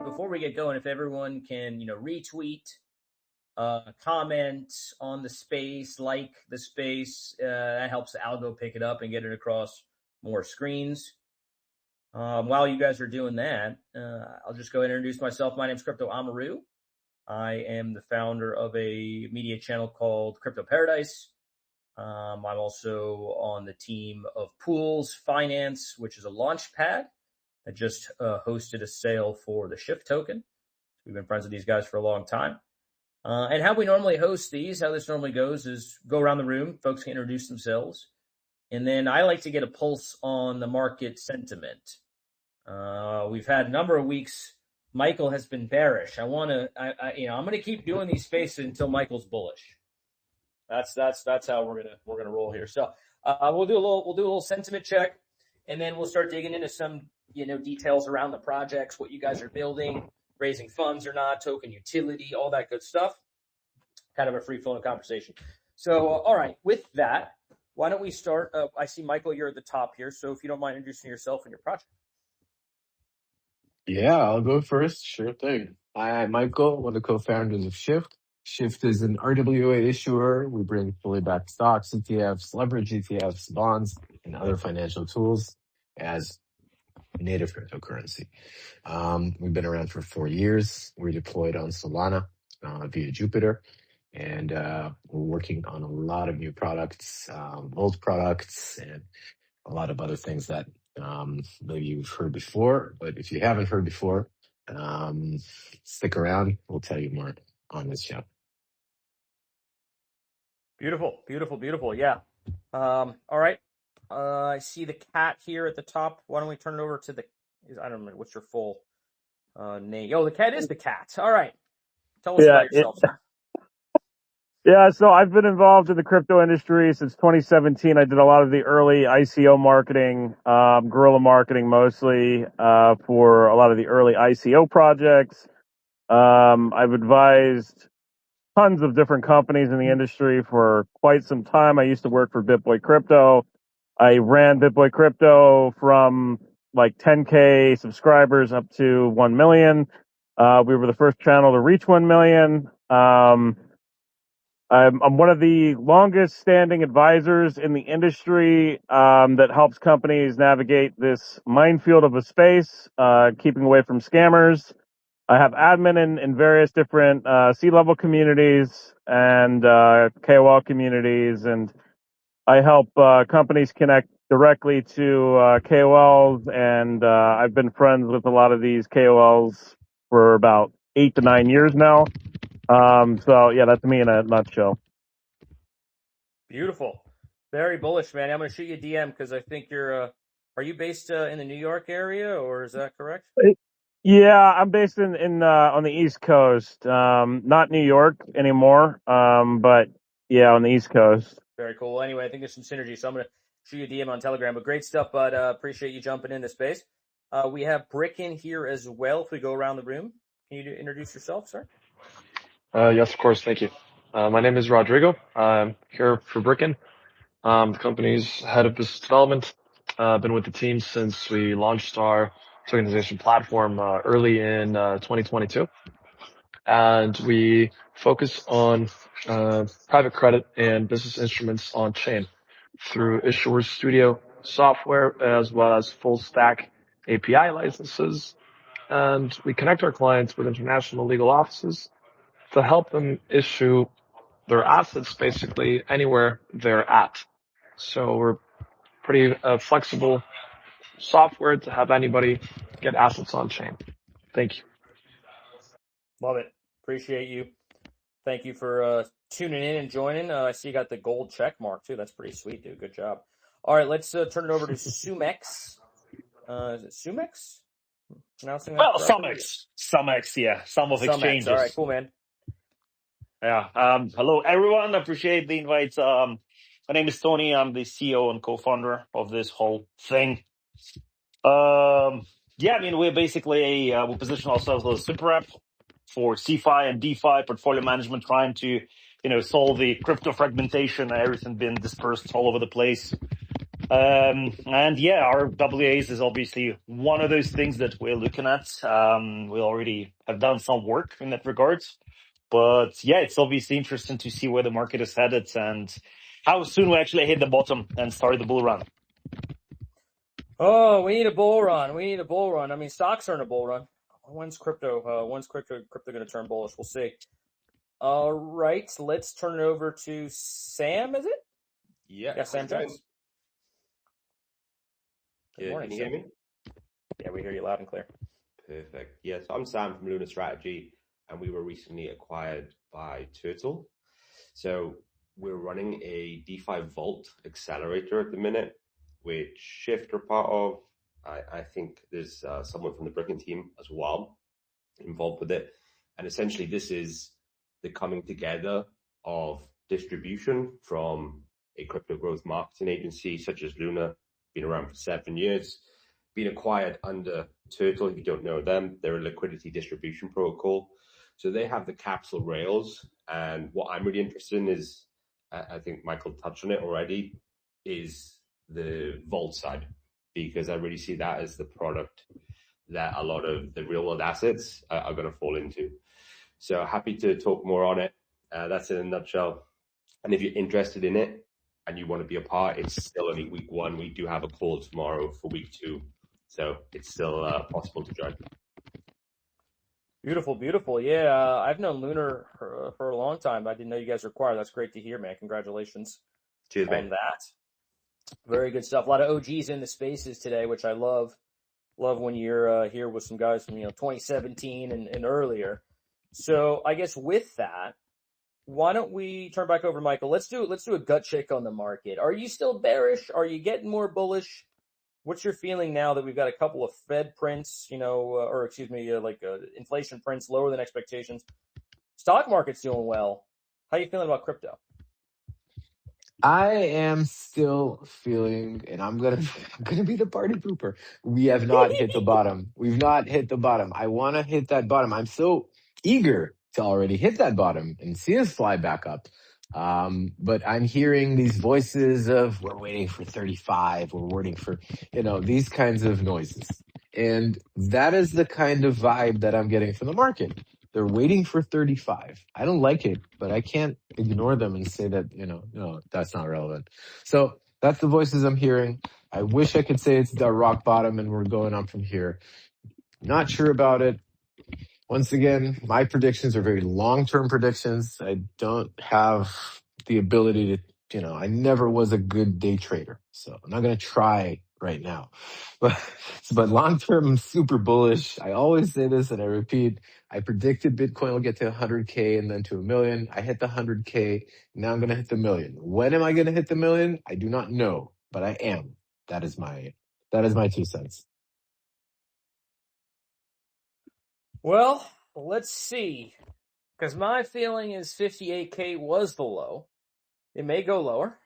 before we get going, if everyone can, retweet, comment on the space, like the space, that helps the algo pick it up and get it across more screens. While you guys are doing that, I'll just go ahead and introduce myself. My name is Crypto Amaru. I am the founder of a media channel called Crypto Paradise. I'm also on the team of Poolz Finance, which is a launch pad that just hosted a sale for the Shift token. We've been friends with these guys for a long time. And how we normally host these, how this normally goes is go around the room, folks can introduce themselves. And then I like to get a pulse on the market sentiment. We've had a number of weeks. Michael has been bearish. I'm going to keep doing these spaces until Michael's bullish. That's how we're gonna roll here. So we'll do a little sentiment check, and then we'll start digging into some details around the projects, what you guys are building, raising funds or not, token utility, all that good stuff. Kind of a free flowing conversation. So all right, with that, why don't we start? I see Michael, you're at the top here, so if you don't mind introducing yourself and your project. Yeah, I'll go first. Sure thing. I'm Michael, one of the co-founders of Shift. Shift is an RWA issuer. We bring fully backed stocks, ETFs, leverage ETFs, bonds, and other financial tools as native cryptocurrency. We've been around for 4 years. We're deployed on Solana via Jupiter, and we're working on a lot of new products, old products, and a lot of other things that maybe you've heard before. But if you haven't heard before, stick around. We'll tell you more on this show. Beautiful, beautiful, beautiful. Yeah. All right. I see the cat here at the top. Why don't we turn it over to I don't know, what's your full name? Oh, the cat is the cat. All right. Tell us about yourself. Yeah, so I've been involved in the crypto industry since 2017. I did a lot of the early ICO marketing, guerrilla marketing mostly, for a lot of the early ICO projects. I've advised tons of different companies in the industry for quite some time. I used to work for BitBoy Crypto. I ran BitBoy Crypto from like 10K subscribers up to 1 million. We were the first channel to reach 1 million. I'm one of the longest standing advisors in the industry that helps companies navigate this minefield of a space, keeping away from scammers. I have admin in various different C-level communities and KOL communities, and I help companies connect directly to KOLs, and I've been friends with a lot of these KOLs for about 8 to 9 years now. So yeah, that's me in a nutshell. Beautiful. Very bullish, man. I'm going to shoot you a DM because I think are you based in the New York area, or is that correct? Yeah, I'm based in on the East Coast. Not New York anymore. But yeah, on the East Coast. Very cool. Well, anyway, I think there's some synergy, so I'm going to shoot you a DM on Telegram. But great stuff, bud. Appreciate you jumping into space. We have Brickken here as well. If we go around the room, can you introduce yourself, sir? Yes, of course. Thank you. My name is Rodrigo. I'm here for Brickken. The company's head of business development. I've been with the team since we launched our tokenization platform early in 2022. And we focus on private credit and business instruments on chain through Issuer Studio software as well as full stack API licenses. And we connect our clients with international legal offices to help them issue their assets basically anywhere they're at. So we're pretty flexible software to have anybody get assets on chain. Thank you. Love it. Appreciate you. Thank you for tuning in and joining. I see you got the gold check mark too. That's pretty sweet, dude. Good job. All right, let's turn it over to Sumex. Is it Sumex? Pronouncing that correctly? Sumex, yeah. Some of exchanges. All right, cool, man. Yeah. Hello, everyone. Appreciate the invite. My name is Tony. I'm the CEO and co-founder of this whole thing. We're basically we position ourselves as a super app for CeFi and DeFi portfolio management, trying to, solve the crypto fragmentation, everything being dispersed all over the place. And yeah, RWAs is obviously one of those things that we're looking at. We already have done some work in that regard. But yeah, it's obviously interesting to see where the market is headed and how soon we actually hit the bottom and start the bull run. Oh, we need a bull run. We need a bull run. I mean, stocks are in a bull run. When's crypto going to turn bullish? We'll see. All right, let's turn it over to Sam, is it? Yeah, Sam Jenks. Good morning, can you hear me? Yeah, we hear you loud and clear. Perfect. Yes, I'm Sam from Lunar Strategy, and we were recently acquired by Turtle. So we're running a DeFi Vault accelerator at the minute, which Shift are part of. I think there's someone from the Brickken team as well involved with it. And essentially, this is the coming together of distribution from a crypto growth marketing agency such as Lunar, been around for 7 years, been acquired under Turtle. If you don't know them, they're a liquidity distribution protocol. So they have the capsule rails. And what I'm really interested in is, I think Michael touched on it already, is the vault side, because I really see that as the product that a lot of the real world assets are going to fall into. So happy to talk more on it. That's in a nutshell. And if you're interested in it and you want to be a part, it's still only week 1. We do have a call tomorrow for week 2. So it's still possible to join. Beautiful, beautiful. Yeah, I've known Lunar for a long time. I didn't know you guys were acquired. That's great to hear, man. Congratulations. Cheers, on man. that. Very good stuff. A lot of OGs in the spaces today, which I love. Love when you're here with some guys from 2017 and earlier. So I guess with that, why don't we turn back over to Michael? Let's do a gut check on the market. Are you still bearish? Are you getting more bullish? What's your feeling now that we've got a couple of Fed prints, inflation prints lower than expectations? Stock market's doing well. How are you feeling about crypto? I am still feeling, and I'm gonna be the party pooper. We have not hit the bottom. We've not hit the bottom. I want to hit that bottom. I'm so eager to already hit that bottom and see us fly back up. But I'm hearing these voices of we're waiting for 35. We're waiting for these kinds of noises, and that is the kind of vibe that I'm getting from the market. They're waiting for 35. I don't like it, but I can't ignore them and say that, no, that's not relevant. So that's the voices I'm hearing. I wish I could say it's the rock bottom and we're going up from here. Not sure about it. Once again, my predictions are very long-term predictions. I don't have the ability to, I never was a good day trader. So I'm not going to try right now. But long-term, I'm super bullish. I always say this and I repeat, I predicted Bitcoin will get to 100K and then to 1 million. I hit the 100K. Now I'm going to hit the 1 million. When am I going to hit the 1 million? I do not know, but I am. That is my 2 cents. Well, let's see. Because my feeling is 58K was the low. It may go lower.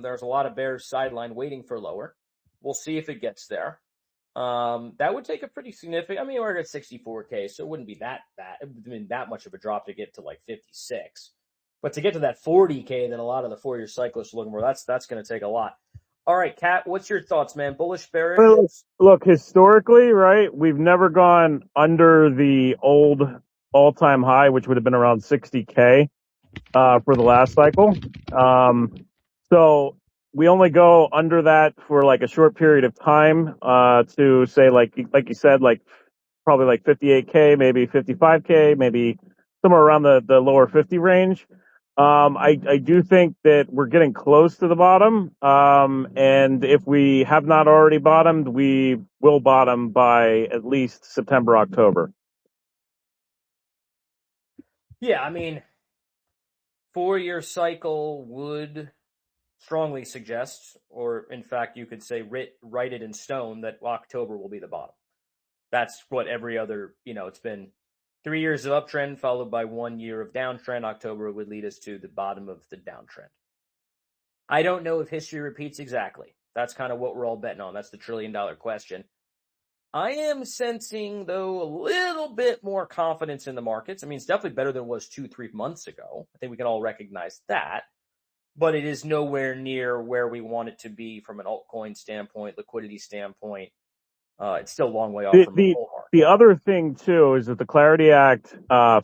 There's a lot of bears sideline waiting for lower. We'll see if it gets there. That would take a pretty significant. I mean, we're at 64K, so it wouldn't be that bad. It wouldn't be that much of a drop to get to like 56. But to get to that 40K that a lot of the 4-year cyclists are looking for, that's going to take a lot. All right, Kat, what's your thoughts, man? Bullish, bearish? Well, look, historically, right, we've never gone under the old all-time high, which would have been around 60K for the last cycle. So we only go under that for like a short period of time to say, like you said, like probably like 58K, maybe 55K, maybe somewhere around the lower 50 range. I do think that we're getting close to the bottom. And if we have not already bottomed, we will bottom by at least September, October. Yeah, I mean, 4-year cycle would strongly suggest, or in fact, you could say write it in stone that October will be the bottom. That's what every other, it's been 3 years of uptrend followed by 1 year of downtrend. October would lead us to the bottom of the downtrend. I don't know if history repeats exactly. That's kind of what we're all betting on. That's the $1 trillion question. I am sensing, though, a little bit more confidence in the markets. I mean, it's definitely better than it was 2-3 months ago. I think we can all recognize that. but it is nowhere near where we want it to be from an altcoin standpoint, liquidity standpoint. It's still a long way off from the whole market. The other thing too is that the Clarity Act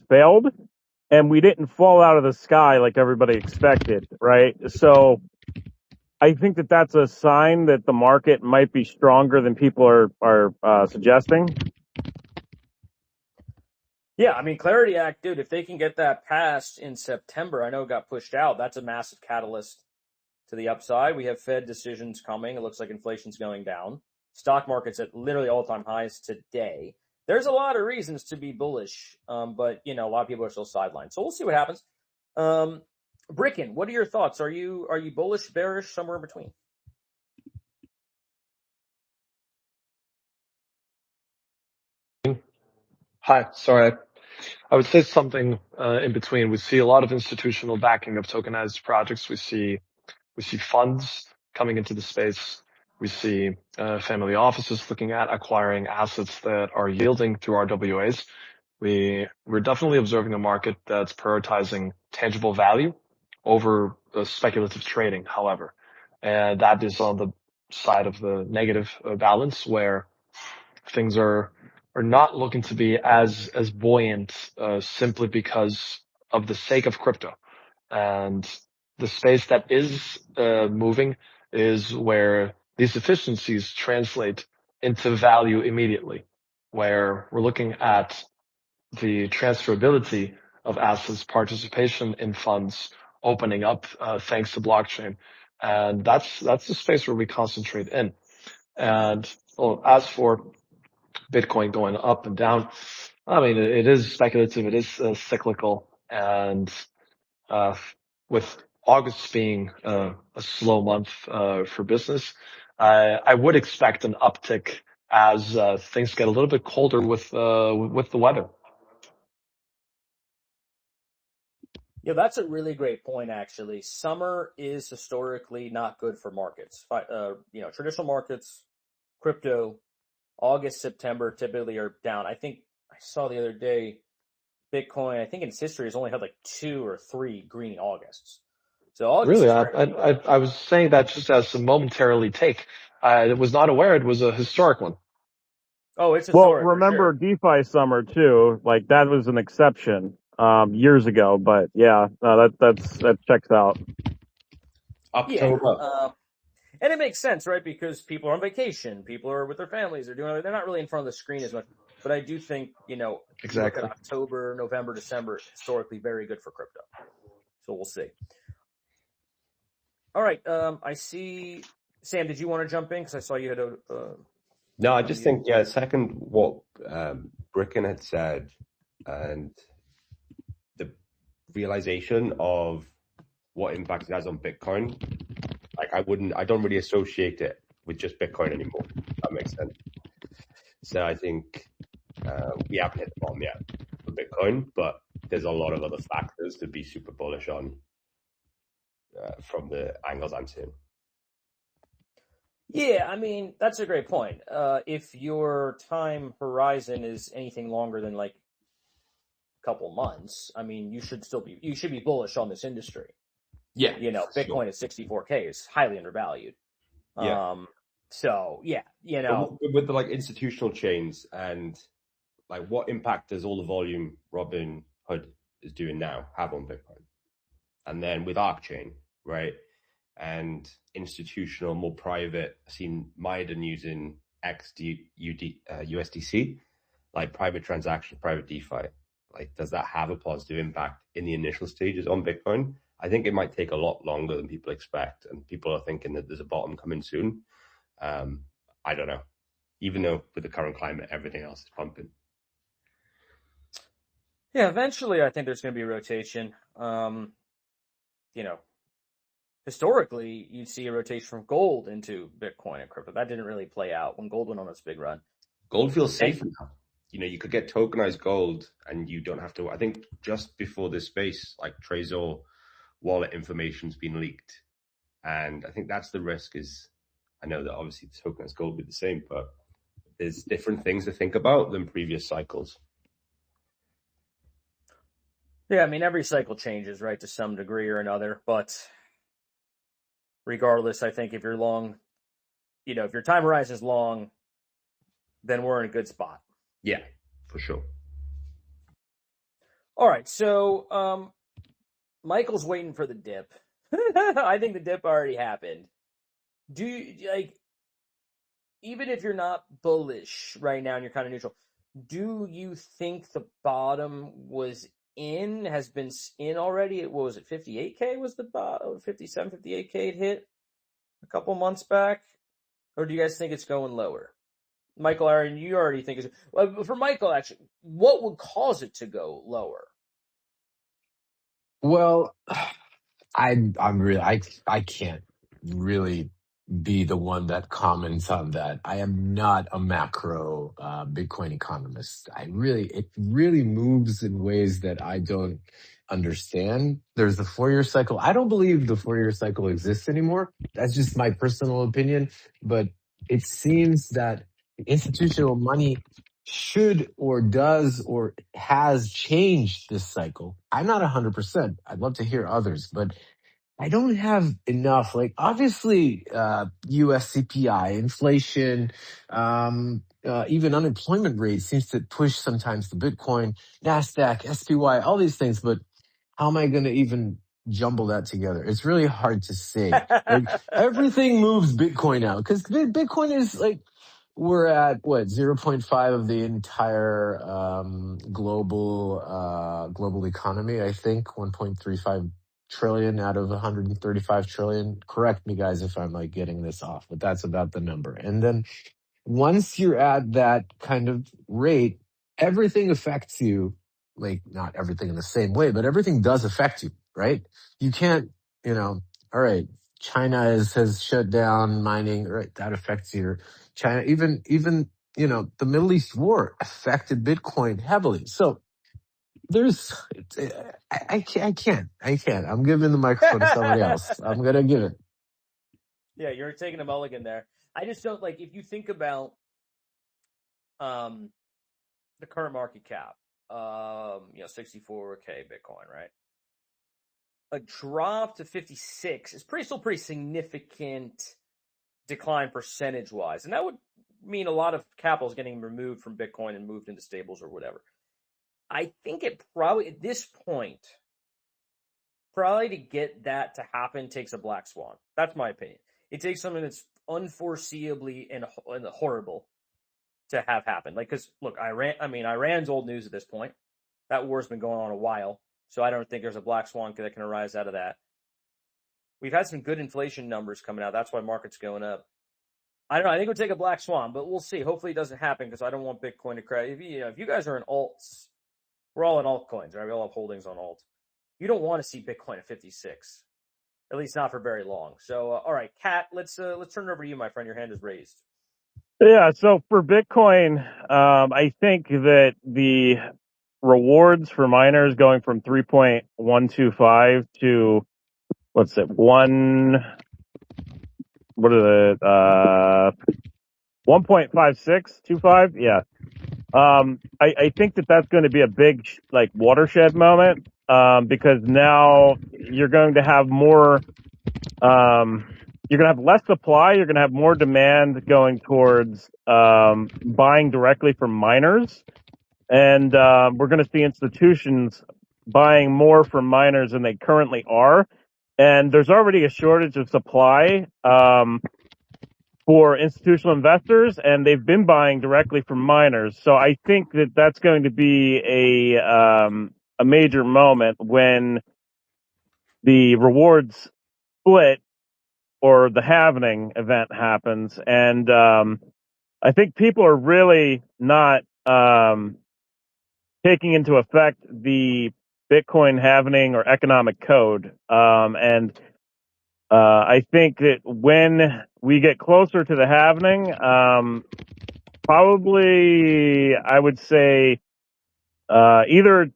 failed, and we didn't fall out of the sky like everybody expected, right? So I think that that's a sign that the market might be stronger than people are suggesting. Yeah, I mean, Clarity Act, dude, if they can get that passed in September, I know it got pushed out. That's a massive catalyst to the upside. We have Fed decisions coming. It looks like inflation's going down. Stock market's at literally all-time highs today. There's a lot of reasons to be bullish, but, a lot of people are still sidelined. So we'll see what happens. Brickken, what are your thoughts? Are you bullish, bearish, somewhere in between? Hi, sorry. I would say something in between. We see a lot of institutional backing of tokenized projects. We see funds coming into the space. We see family offices looking at acquiring assets that are yielding through RWAs. We're definitely observing a market that's prioritizing tangible value over speculative trading, however. And that is on the side of the negative balance, where things are not looking to be as buoyant simply because of the sake of crypto. And the space that is moving is where these efficiencies translate into value immediately, where we're looking at the transferability of assets, participation in funds opening up thanks to blockchain. And that's the space where we concentrate in. And as for Bitcoin going up and down, I mean, it is speculative, it is cyclical, and with August being a slow month for business, I would expect an uptick as things get a little bit colder with the weather. Yeah, that's a really great point, actually. Summer is historically not good for markets. Traditional markets, crypto, August, September typically are down. I think I saw the other day, Bitcoin, I think in its history has only had like 2 or 3 green Augusts. So August Really, is I was saying that just as a momentarily take. I was not aware it was a historic one. Oh, it's Well, historic. remember for sure. DeFi summer too. Like that was an exception years ago, but yeah, that checks out. October. Yeah, and it makes sense, right? Because people are on vacation, people are with their families, they're not really in front of the screen as much. But I do think, Exactly. look at October, November, December, historically very good for crypto. So we'll see. All right, I see. Sam, did you want to jump in? Because I saw you had a. No, I just think, second what Brickken had said, and the realization of what impact it has on Bitcoin. Like I don't really associate it with just Bitcoin anymore. If that makes sense. So I think we haven't hit the bottom yet for Bitcoin, but there's a lot of other factors to be super bullish on from the angles I'm seeing. Yeah, I mean, that's a great point. If your time horizon is anything longer than like a couple months, I mean, you should be bullish on this industry. Yeah. Bitcoin at 64K is highly undervalued. Yeah. So yeah, with the institutional chains and what impact does all the volume Robin Hood is doing now have on Bitcoin? And then with ArcChain, right? And institutional, more private, I've seen Maiden using USDC, like private transactions, private DeFi. Does that have a positive impact in the initial stages on Bitcoin? I think it might take a lot longer than people expect, and people are thinking that there's a bottom coming soon. I don't know. Even though with the current climate, everything else is pumping. Yeah, eventually I think there's going to be a rotation. Historically, you'd see a rotation from gold into Bitcoin and crypto. That didn't really play out when gold went on its big run. Gold feels safer now. You could get tokenized gold and you don't have to. I think just before this space, Trezor wallet information's been leaked. And I think that's the risk is, I know that obviously the tokenized gold will be the same, but there's different things to think about than previous cycles. Yeah, I mean, every cycle changes, right, to some degree or another. But regardless, I think if you're long, if your time horizon is long, then we're in a good spot. Yeah, for sure. All right, so Michael's waiting for the dip. I think the dip already happened. Do you even if you're not bullish right now and you're kind of neutral, do you think the bottom has been in already? What was it? 58K was the bottom, 57, 58K it hit a couple months back? Or do you guys think it's going lower? Michael, Aaron, you already think it's... Well, for Michael, actually, what would cause it to go lower? Well, I'm really I can't really be the one that comments on that. I am not a macro Bitcoin economist. It really moves in ways that I don't understand. There's the 4-year cycle. I don't believe the 4-year cycle exists anymore. That's just my personal opinion. But it seems that institutional money should or does or has changed this cycle. I'm not 100%. I'd love to hear others, but I don't have enough. Like, obviously, US CPI, inflation, even unemployment rate seems to push sometimes the Bitcoin, NASDAQ, SPY, all these things. But how am I going to even jumble that together? It's really hard to say. Like, everything moves Bitcoin out because Bitcoin is like, we're at what, 0.5 of the entire global economy, I think. 1.35 trillion out of 135 trillion. Correct me, guys, if I'm like getting this off, but that's about the number. And then once you're at that kind of rate, everything affects you. Like, not everything in the same way, but everything does affect you, right? You can't, all right, China has shut down mining, right? That affects your China. Even the Middle East war affected Bitcoin heavily. So I can't. I'm giving the microphone to somebody else. I'm gonna give it. Yeah, you're taking a mulligan there. I just don't if you think about the current market cap, 64K Bitcoin, right? A drop to 56 is still pretty significant decline percentage wise, and that would mean a lot of capital is getting removed from Bitcoin and moved into stables or whatever. I think it probably at this point, probably to get that to happen takes a black swan. That's my opinion. It takes something that's unforeseeably and horrible to have happen. Because look, Iran's old news at this point. That war's been going on a while, so I don't think there's a black swan that can arise out of that. We've had some good inflation numbers coming out. That's why market's going up. I don't know. I think it would take a black swan, but we'll see. Hopefully it doesn't happen because I don't want Bitcoin to crash. If you guys are in alts, we're all in altcoins, right? We all have holdings on alt. You don't want to see Bitcoin at 56, at least not for very long. So, all right, Kat, let's turn it over to you, my friend. Your hand is raised. Yeah. So for Bitcoin, I think that the rewards for miners going from 3.125 to what's it, 1.5625? Yeah. I think that that's going to be a big watershed moment, because now you're going to have more, you're going to have less supply, you're going to have more demand going towards buying directly from miners, and we're going to see institutions buying more from miners than they currently are, and there's already a shortage of supply for institutional investors, and they've been buying directly from miners. So I think that that's going to be a major moment when the rewards split or the halvening event happens. And I think people are really not taking into effect the Bitcoin halvening or economic code. And I think that when we get closer to the halvening, probably I would say either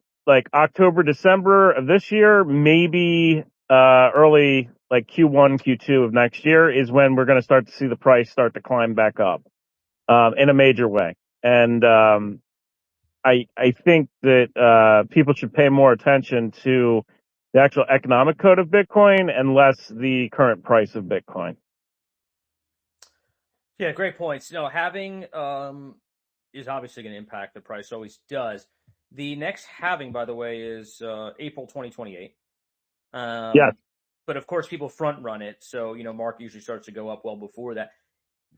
October, December of this year, maybe early Q1, Q2 of next year is when we're going to start to see the price start to climb back up in a major way. And I think that people should pay more attention to the actual economic code of Bitcoin and less the current price of Bitcoin. Yeah, great points. Halving is obviously going to impact the price, always does. The next halving, by the way, is April 2028. Yes. But of course, people front run it, so market usually starts to go up well before that.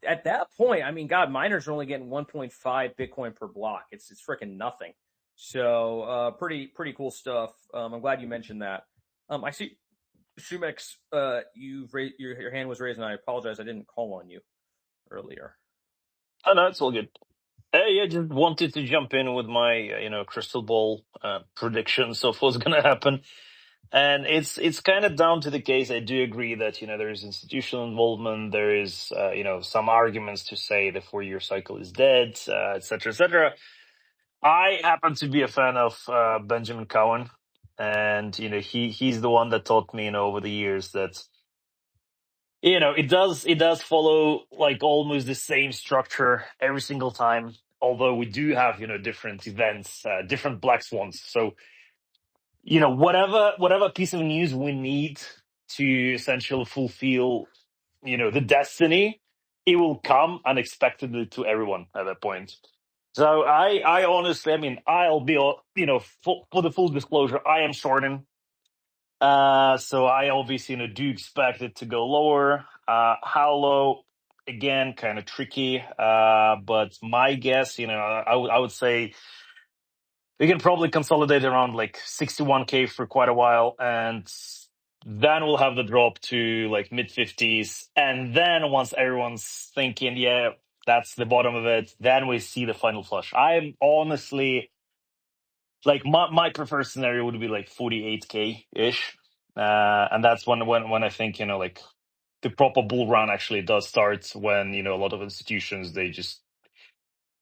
At that point, I mean, God, miners are only getting 1.5 Bitcoin per block. It's freaking nothing. So pretty cool stuff. I'm glad you mentioned that. I see, Sumex, your hand was raised, and I apologize, I didn't call on you earlier. Oh, no, it's all good. Yeah, just wanted to jump in with my, crystal ball predictions of what's going to happen. And it's kind of down to the case. I do agree that, there is institutional involvement. There is, some arguments to say the 4-year cycle is dead, et cetera, et cetera. I happen to be a fan of Benjamin Cohen. And, he's the one that taught me, over the years that, it does follow like almost the same structure every single time. Although we do have, different events, different black swans. So, whatever piece of news we need to essentially fulfill, the destiny, it will come unexpectedly to everyone at that point. So I honestly, I mean, I'll be, for the full disclosure, I am shorting. So I obviously, do expect it to go lower. How low? Again, kind of tricky. But my guess, I would say we can probably consolidate around like 61K for quite a while, and then we'll have the drop to like mid 50s. And then once everyone's thinking, yeah, that's the bottom of it, then we see the final flush. I'm honestly like my preferred scenario would be like 48K ish. And that's when I think, like the proper bull run actually does start, when, a lot of institutions, they just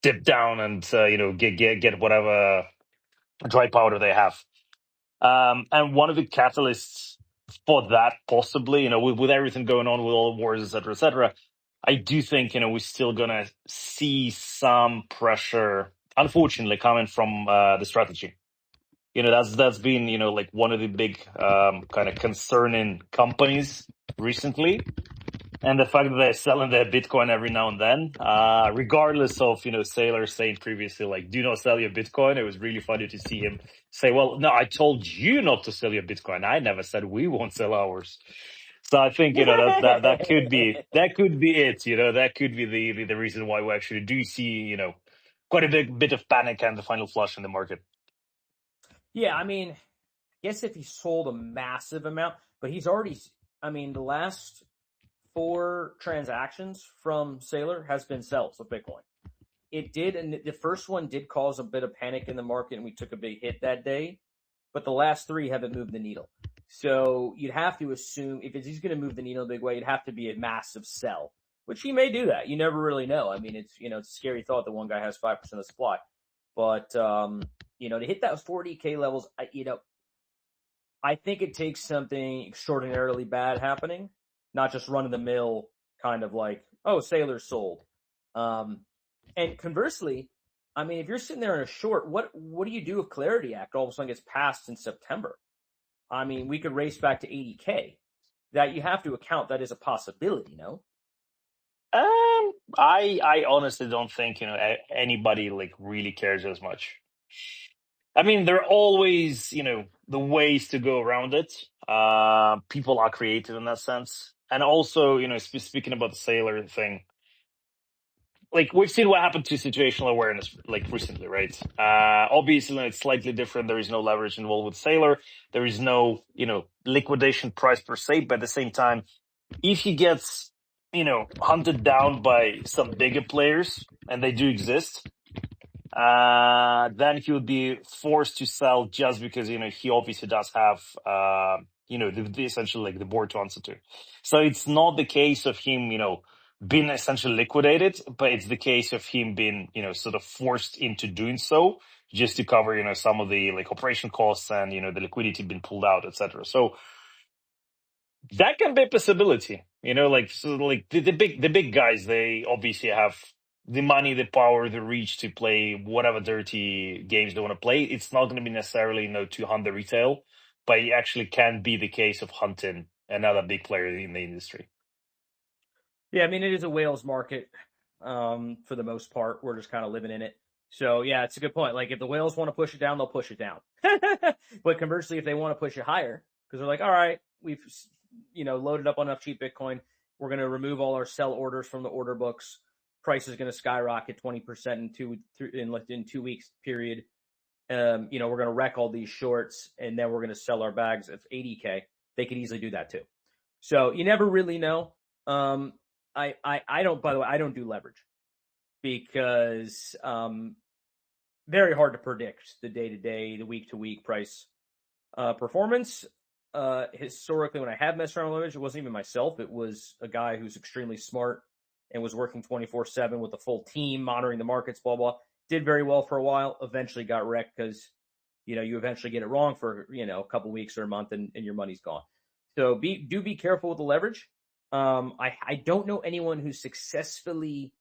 dip down and, get whatever dry powder they have. And one of the catalysts for that, possibly, with everything going on with all the wars, et cetera, I do think, we're still going to see some pressure, unfortunately, coming from the strategy. That's been, like one of the big kind of concerning companies recently. And the fact that they're selling their Bitcoin every now and then, regardless of, Saylor saying previously, like, do not sell your Bitcoin. It was really funny to see him say, well, no, I told you not to sell your Bitcoin. I never said we won't sell ours. So I think, that could be it, that could be the reason why we actually do see, quite a bit of panic and the final flush in the market. Yeah, I mean, I guess if he sold a massive amount, but he's already, the last 4 transactions from Saylor has been sells of Bitcoin. It did, and the first one did cause a bit of panic in the market, and we took a big hit that day. But the last 3 haven't moved the needle. So you'd have to assume if he's going to move the needle a big way, it'd have to be a massive sell, which he may do that. You never really know. I mean, it's it's a scary thought that one guy has 5% of supply, but to hit that 40K levels, I think it takes something extraordinarily bad happening. Not just run of the mill kind of like, oh, Saylor sold. And conversely, I mean, if you're sitting there in a short, what do you do if Clarity Act all of a sudden gets passed in September? I mean, we could race back to 80K. That you have to account that is a possibility, no? I honestly don't think, anybody like really cares as much. I mean, there are always, the ways to go around it. People are creative in that sense. And also, speaking about the Saylor thing, like we've seen what happened to situational awareness like recently, right? Obviously, it's slightly different. There is no leverage involved with Saylor. There is no, liquidation price per se. But at the same time, if he gets, hunted down by some bigger players, and they do exist, then he would be forced to sell just because, he obviously does have, the essentially like the board to answer to. So it's not the case of him, being essentially liquidated, but it's the case of him being, sort of forced into doing so just to cover, some of the like operation costs and, the liquidity being pulled out, etc. So that can be a possibility, the big guys, they obviously have the money, the power, the reach to play whatever dirty games they want to play. It's not going to be necessarily, to hunt the retail, but it actually can be the case of Hunting, another big player in the industry. Yeah, I mean, it is a whales market for the most part. We're just kind of living in it. So, yeah, it's a good point. Like, if the whales want to push it down, they'll push it down. But conversely, if they want to push it higher, because they're like, all right, we've loaded up on enough cheap Bitcoin, we're going to remove all our sell orders from the order books. Price is going to skyrocket 20% in 2 weeks period. We're going to wreck all these shorts, and then we're going to sell our bags at 80K. They could easily do that too. So you never really know. I don't, by the way, I don't do leverage because very hard to predict the day-to-day, the week-to-week price performance. Historically, when I have messed around with leverage, it wasn't even myself. It was a guy who's extremely smart and was working 24/7 with a full team, monitoring the markets, blah, blah. Did very well for a while, eventually got wrecked because, you eventually get it wrong for, a couple weeks or a month and your money's gone. So be careful with the leverage. I don't know anyone who's successfully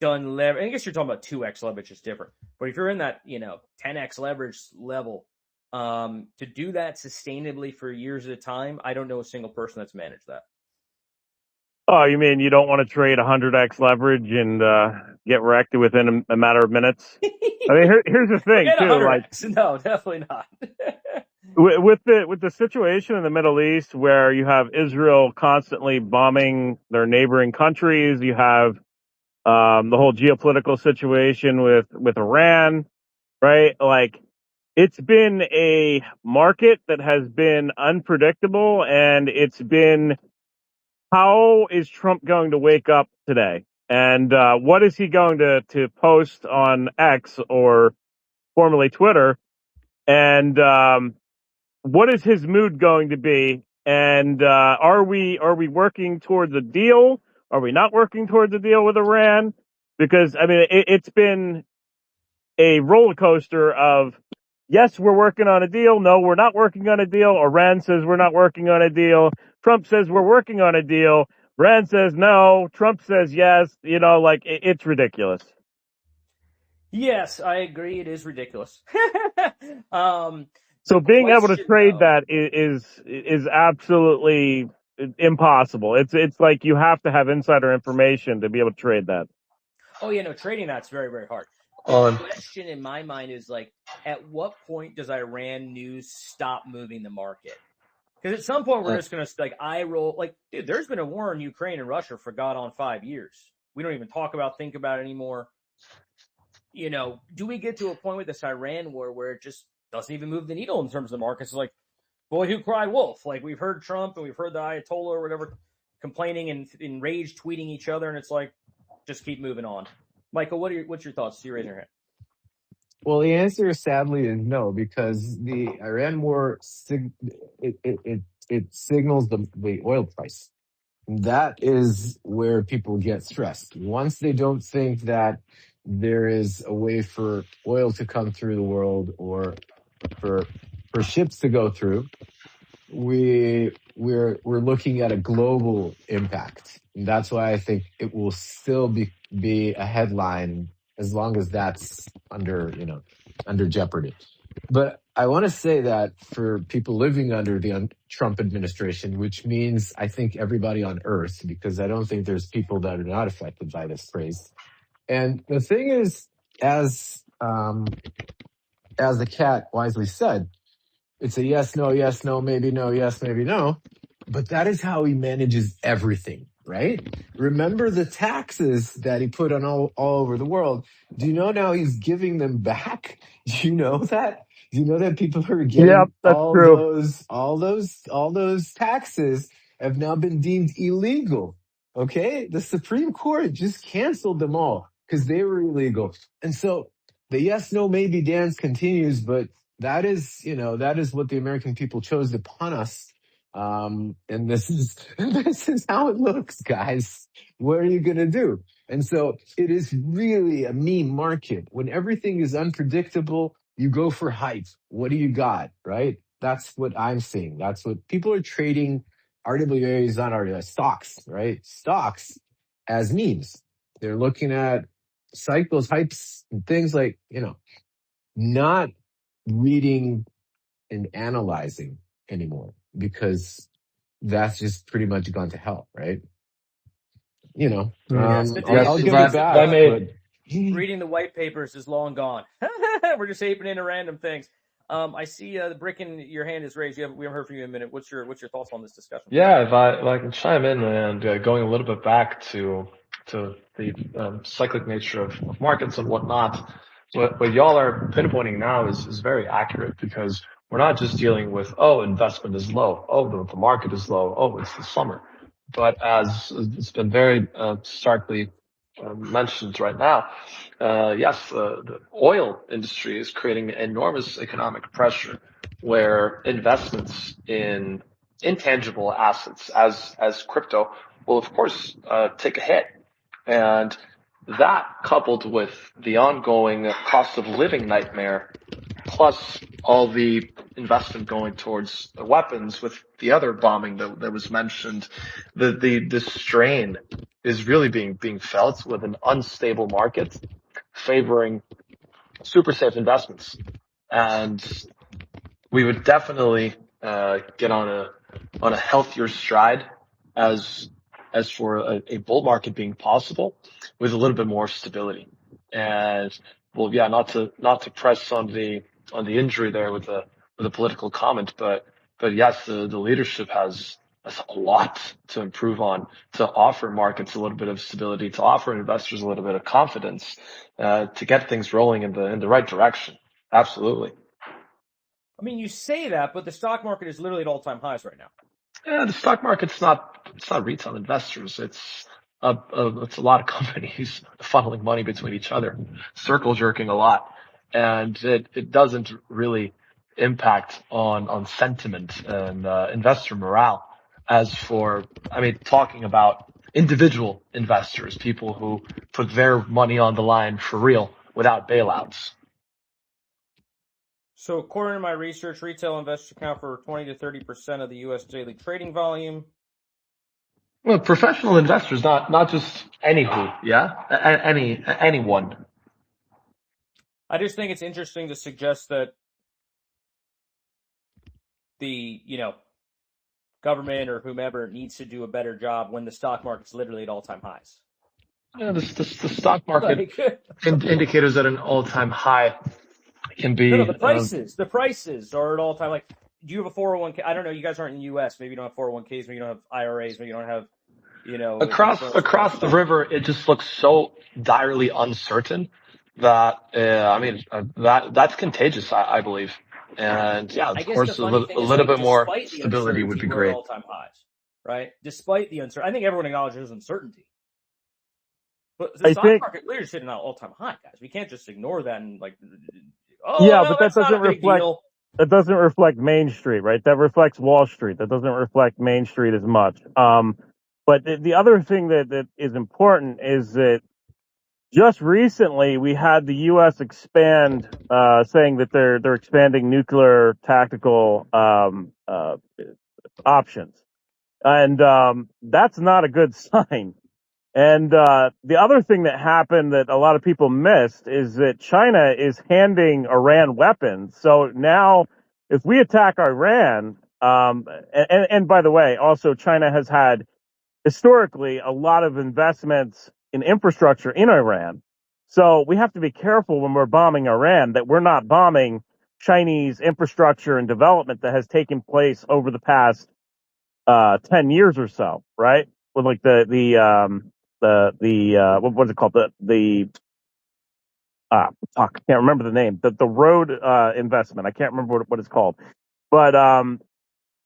done leverage. I guess you're talking about 2x leverage is different. But if you're in that, 10x leverage level, to do that sustainably for years at a time, I don't know a single person that's managed that. Oh, you mean you don't want to trade 100x leverage and get wrecked within a matter of minutes? I mean, here's the thing Forget too. 100x. No, definitely not. with the situation in the Middle East, where you have Israel constantly bombing their neighboring countries, you have the whole geopolitical situation with Iran, right? Like, it's been a market that has been unpredictable, and it's been, how is Trump going to wake up today? And what is he going to post on X, or formerly Twitter? And what is his mood going to be? And are we working towards a deal? Are we not working towards a deal with Iran? Because, I mean, it's been a roller coaster of, yes, we're working on a deal. No, we're not working on a deal. Iran says we're not working on a deal. Trump says we're working on a deal. Iran says no. Trump says yes. It's ridiculous. Yes, I agree. It is ridiculous. So being able to trade that is absolutely impossible. It's like you have to have insider information to be able to trade that. Oh, yeah, no, trading that's very, very hard. The question in my mind is, like, at what point does Iran news stop moving the market? Because at some point we're just going to, like, eye roll. Like, dude, there's been a war in Ukraine and Russia for God on 5 years. We don't even think about it anymore. Do we get to a point with this Iran war where it just doesn't even move the needle in terms of the markets? Like, boy who cried wolf. Like, we've heard Trump and we've heard the Ayatollah or whatever complaining and in rage tweeting each other, and it's like, just keep moving on. Michael, what's your thoughts? You raise your hand. Well, the answer sadly is no, because the Iran war it signals the oil price. That is where people get stressed. Once they don't think that there is a way for oil to come through the world, or for ships to go through, we're looking at a global impact. And that's why I think it will still be a headline as long as that's under jeopardy. But I want to say that for people living under the Trump administration, which means I think everybody on Earth, because I don't think there's people that are not affected by this craze. And the thing is, as the cat wisely said, it's a yes, no, maybe no, yes, maybe no. But that is how he manages everything, right? Remember the taxes that he put on all over the world. Do you know now he's giving them back? Do you know that? Do you know that people are getting all those taxes have now been deemed illegal? Okay? The Supreme Court just canceled them all because they were illegal. And so the yes, no, maybe dance continues, but that is what the American people chose upon us. And this is how it looks, guys. What are you going to do? And so it is really a meme market. When everything is unpredictable, you go for hype. What do you got, right? That's what I'm seeing. That's what people are trading. RWAs, not RWAs, stocks, right? Stocks as memes. They're looking at cycles, hypes, and things like, not reading in analyzing anymore because that's just pretty much gone to hell, right? You know, Yes, the days, I'll the give you days of that, but reading the white papers is long gone. We're just aping into random things. I see the Brickken, your hand is raised. We haven't heard from you in a minute. What's your thoughts on this discussion? Yeah, if I can chime in and going a little bit back to the cyclic nature of markets and whatnot, what y'all are pinpointing now is very accurate because we're not just dealing with, oh, investment is low, oh, the market is low, oh, it's the summer, but as it's been very starkly mentioned right now, yes, the oil industry is creating enormous economic pressure where investments in intangible assets as crypto will of course take a hit, and that coupled with the ongoing cost of living nightmare plus all the investment going towards the weapons with the other bombing that was mentioned, the strain is really being felt with an unstable market favoring super safe investments. And we would definitely get on a healthier stride as for a bull market being possible with a little bit more stability. And well, yeah, not to press on the injury there with a political comment, but yes, the leadership has a lot to improve on, to offer markets a little bit of stability, to offer investors a little bit of confidence, to get things rolling in the right direction. Absolutely. I mean, you say that, but the stock market is literally at all-time highs right now. Yeah, the stock market's it's not retail investors. It's a lot of companies funneling money between each other, circle jerking a lot, and it doesn't really impact on sentiment and investor morale. As for, I mean, talking about individual investors, people who put their money on the line for real without bailouts. So according to my research, retail investors account for 20 to 30% of the U.S. daily trading volume. Well, professional investors, not just anywho, yeah, anyone. I just think it's interesting to suggest that the government or whomever needs to do a better job when the stock market's literally at all-time highs. Yeah, the stock market indicators at an all-time high can be. No, the prices are at all-time. Like, do you have a 401k? I don't know. You guys aren't in the U.S. Maybe you don't have 401ks. Maybe you don't have IRAs. Maybe you don't have, across the river. It just looks so direly uncertain that that's contagious. I believe, and yeah, of course, a little bit more stability would be great. All-time highs, right? Despite the uncertainty, I think everyone acknowledges uncertainty. But the stock market literally is sitting at an all-time high, guys. We can't just ignore that and but that doesn't reflect. That doesn't reflect Main Street, right? That reflects Wall Street. That doesn't reflect Main Street as much. But the other thing that is important is that just recently we had the U.S. expand, saying that they're expanding nuclear tactical options, and that's not a good sign. And the other thing that happened that a lot of people missed is that China is handing Iran weapons. So now, if we attack Iran, and by the way, also China has had historically a lot of investments in infrastructure in Iran. So we have to be careful when we're bombing Iran that we're not bombing Chinese infrastructure and development that has taken place over the past 10 years or so, right? With like what was it called? I can't remember the name. The road investment. I can't remember what it's called. But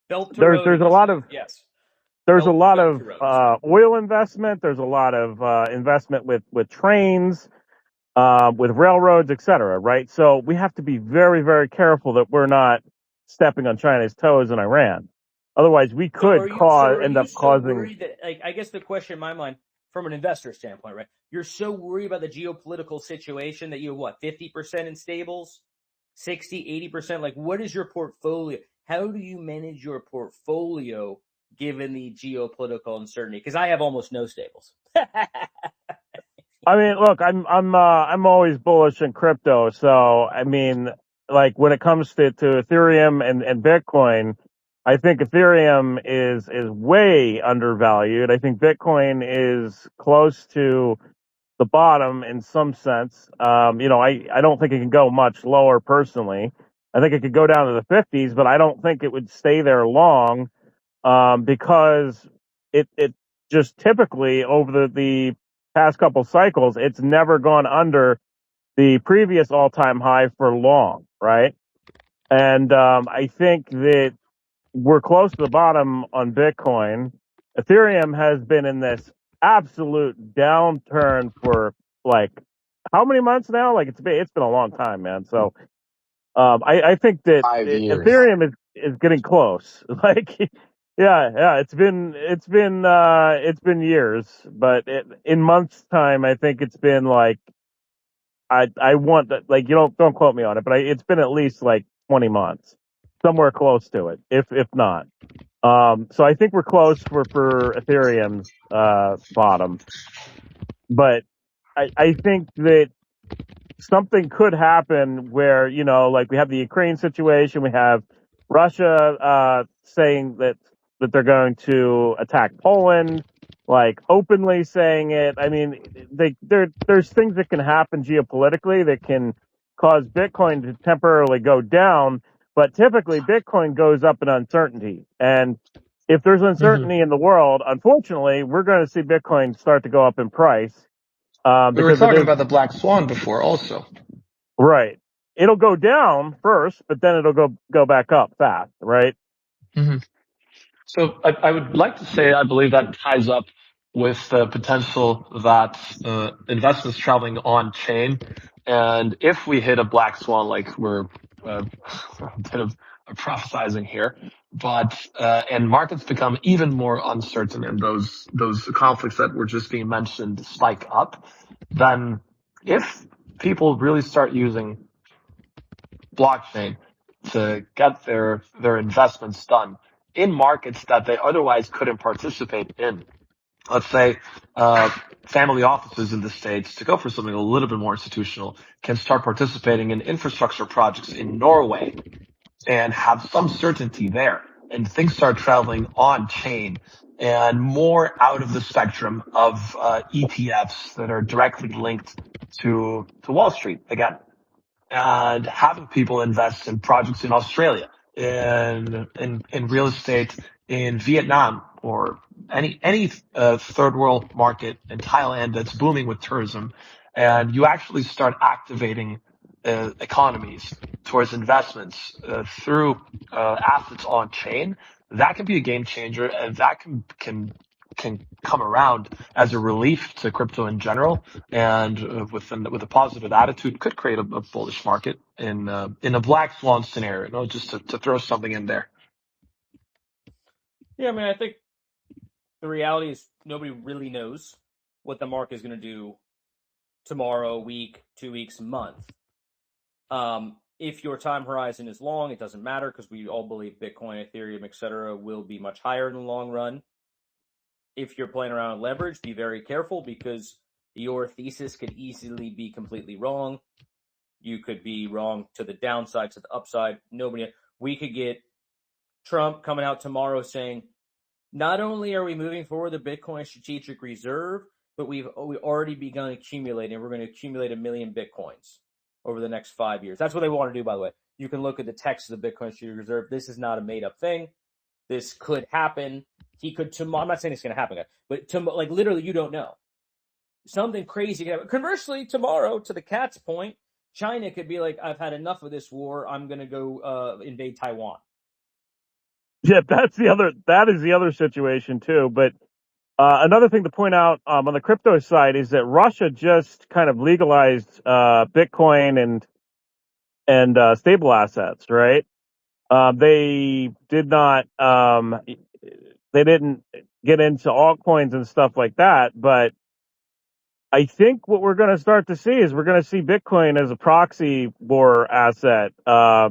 there's a lot of oil investment. There's a lot of investment with trains, with railroads, etc. Right? So we have to be very, very careful that we're not stepping on China's toes in Iran. Otherwise, we could end up causing. I guess the question in my mind, from an investor standpoint, right? You're so worried about the geopolitical situation that you have 50% in stables, 60, 80%? Like, what is your portfolio? How do you manage your portfolio given the geopolitical uncertainty? Because I have almost no stables. I mean, look, I'm always bullish in crypto. So, I mean, like when it comes to Ethereum and Bitcoin, I think Ethereum is way undervalued. I think Bitcoin is close to the bottom in some sense. I don't think it can go much lower personally. I think it could go down to the 50s, but I don't think it would stay there long, because it just typically over the past couple cycles, it's never gone under the previous all-time high for long, right? And I think that we're close to the bottom on Bitcoin. Ethereum has been in this absolute downturn for like how many months now? Like it's been a long time, man. So I think that 5 years. Ethereum is getting close. Like yeah, it's been years, but in months time, I think it's been like I want that, like, you don't quote me on it, but it's been at least like 20 months, somewhere close to it, if not. So I think we're close for Ethereum's bottom, but I think that something could happen where, like we have the Ukraine situation, we have Russia saying that they're going to attack Poland, like openly saying it. I mean, there's things that can happen geopolitically that can cause Bitcoin to temporarily go down, but typically Bitcoin goes up in uncertainty. And if there's uncertainty in the world, unfortunately, we're going to see Bitcoin start to go up in price. We were Because it talking is about the black swan before also. right. It'll go down first, but then it'll go back up fast, right? So I would like to say I believe that ties up with the potential that investments traveling on chain, and if we hit a black swan, like we're a bit of prophesizing here, but and markets become even more uncertain, and those conflicts that were just being mentioned spike up, then if people really start using blockchain to get their investments done in markets that they otherwise couldn't participate in. Let's say family offices in the States, to go for something a little bit more institutional, can start participating in infrastructure projects in Norway and have some certainty there. And things start traveling on chain and more out of the spectrum of ETFs that are directly linked to Wall Street again. And having people invest in projects in Australia, in real estate in Vietnam, or any third world market in Thailand that's booming with tourism, and you actually start activating economies towards investments through assets on chain, that can be a game changer, and that can come around as a relief to crypto in general, and with a positive attitude, could create a bullish market in a black swan scenario. Just to throw something in there. Yeah, I mean, I think the reality is nobody really knows what the market is going to do tomorrow, week, 2 weeks, month. If your time horizon is long, it doesn't matter, because we all believe Bitcoin, Ethereum, etc. will be much higher in the long run. If you're playing around with leverage, be very careful, because your thesis could easily be completely wrong. You could be wrong to the downside, to the upside. We could get Trump coming out tomorrow saying, not only are we moving forward the Bitcoin strategic reserve, but we've already begun accumulating. We're going to accumulate 1 million Bitcoins over the next 5 years. That's what they want to do, by the way. You can look at the text of the Bitcoin strategic reserve. This is not a made up thing. This could happen. He could tomorrow. I'm not saying it's going to happen, but like literally, you don't know. Something crazy could happen. Conversely, tomorrow, to the cat's point, China could be like, I've had enough of this war. I'm going to go invade Taiwan. Yeah, that is the other situation too. But another thing to point out on the crypto side is that Russia just kind of legalized Bitcoin and stable assets, right? They did not. They didn't get into altcoins and stuff like that, but I think what we're going to start to see is we're going to see Bitcoin as a proxy war asset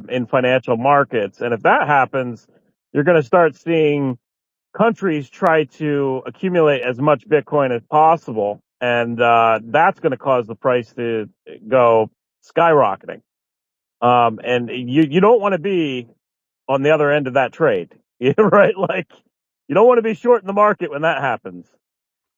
in financial markets. And if that happens, you're going to start seeing countries try to accumulate as much Bitcoin as possible. And that's going to cause the price to go skyrocketing. And you don't want to be on the other end of that trade, right? Like, you don't want to be short in the market when that happens.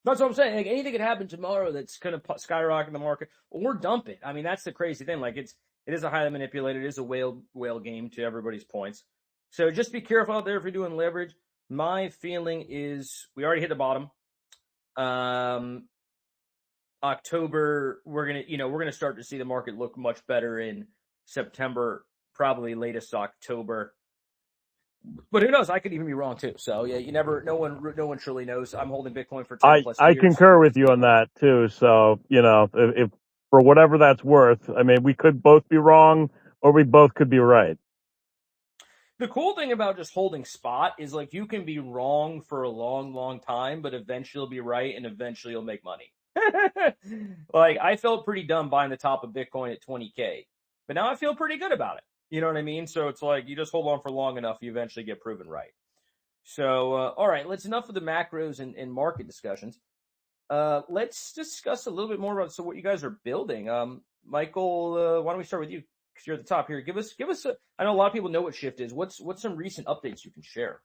That's what I'm saying. Like, anything could happen tomorrow that's going to skyrocket the market or dump it. I mean, that's the crazy thing. Like, it is a highly manipulated, it is a whale game to everybody's points. So just be careful out there if you're doing leverage. My feeling is we already hit the bottom. October, we're gonna start to see the market look much better in September, probably latest October. But who knows? I could even be wrong too. So yeah, no one truly knows. I'm holding Bitcoin for 10 plus years. I concur with you on that too. So, if for whatever that's worth, I mean, we could both be wrong or we both could be right. The cool thing about just holding spot is, like, you can be wrong for a long, long time, but eventually you'll be right and eventually you'll make money. Like, I felt pretty dumb buying the top of Bitcoin at 20K, but now I feel pretty good about it. You know what I mean? So it's like, you just hold on for long enough, you eventually get proven right. So, all right, enough of the macros and market discussions. Let's discuss a little bit more about what you guys are building. Michael, why don't we start with you? Because you're at the top here. Give us. I know a lot of people know what Shift is. What's some recent updates you can share?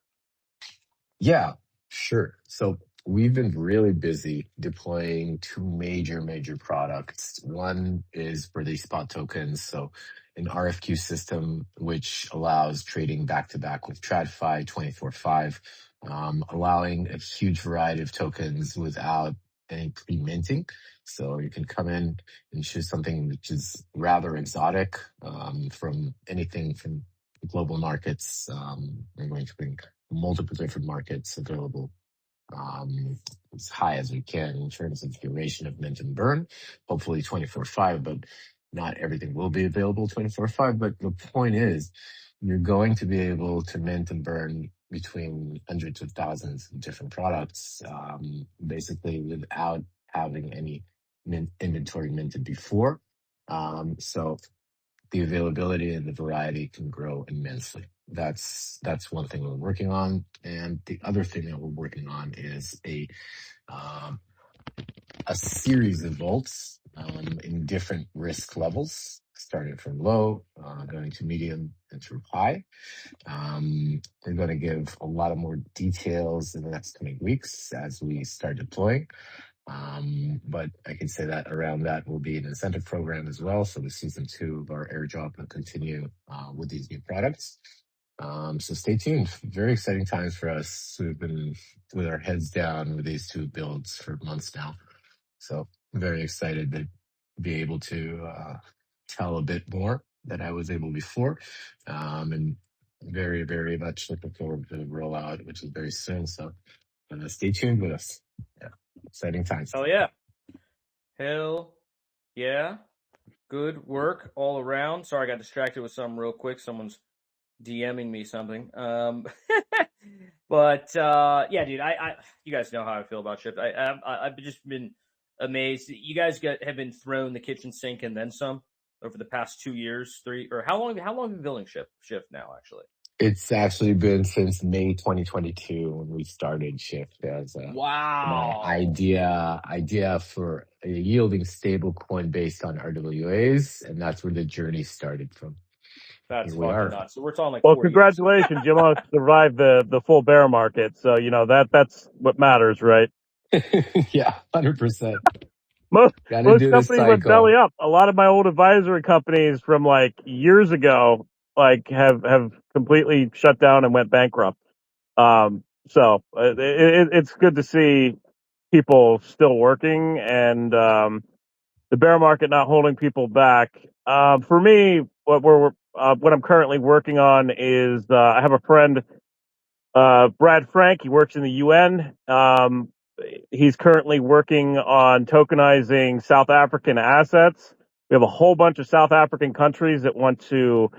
Yeah, sure. So we've been really busy deploying two major products. One is for the spot tokens, so an RFQ system which allows trading back-to-back with TradFi 24/5, allowing a huge variety of tokens without any pre-minting. So you can come in and choose something which is rather exotic, from anything from global markets. We're going to bring multiple different markets available, as high as we can in terms of duration of mint and burn, hopefully 24/5, but not everything will be available 24/5. But the point is, you're going to be able to mint and burn between hundreds of thousands of different products, basically without having any inventory minted before. So the availability and the variety can grow immensely. That's one thing we're working on, and the other thing that we're working on is a series of vaults, in different risk levels, starting from low, going to medium, and through high. We're going to give a lot of more details in the next coming weeks as we start deploying. But I can say that around that will be an incentive program as well. So the season 2 of our airdrop will continue with these new products. So stay tuned. Very exciting times for us. We've been with our heads down with these two builds for months now. So I'm very excited to be able to tell a bit more than I was able before. And very, very much looking forward to the rollout, which is very soon. So stay tuned with us. Yeah. Exciting times. Hell yeah. Hell yeah. Good work all around. Sorry, I got distracted with something real quick. Someone's DMing me something. But yeah, dude, you guys know how I feel about Shift. I've just been amazed. You guys have been thrown the kitchen sink and then some over the past 2 years, 3, or how long have you been building Shift now, actually? It's actually been since May 2022 when we started Shift as a idea for a yielding stable coin based on RWAs, and that's where the journey started from. That's fucking nuts. So we're talking like. Well, congratulations, you almost survived the full bear market. So that's what matters, right? Yeah, 100%. Most companies went belly up. A lot of my old advisory companies from like years ago, like have completely shut down and went bankrupt. So it's good to see people still working and the bear market not holding people back. For me, what I'm currently working on is I have a friend, Brad Frank. He works in the UN. He's currently working on tokenizing South African assets. We have a whole bunch of South African countries that want to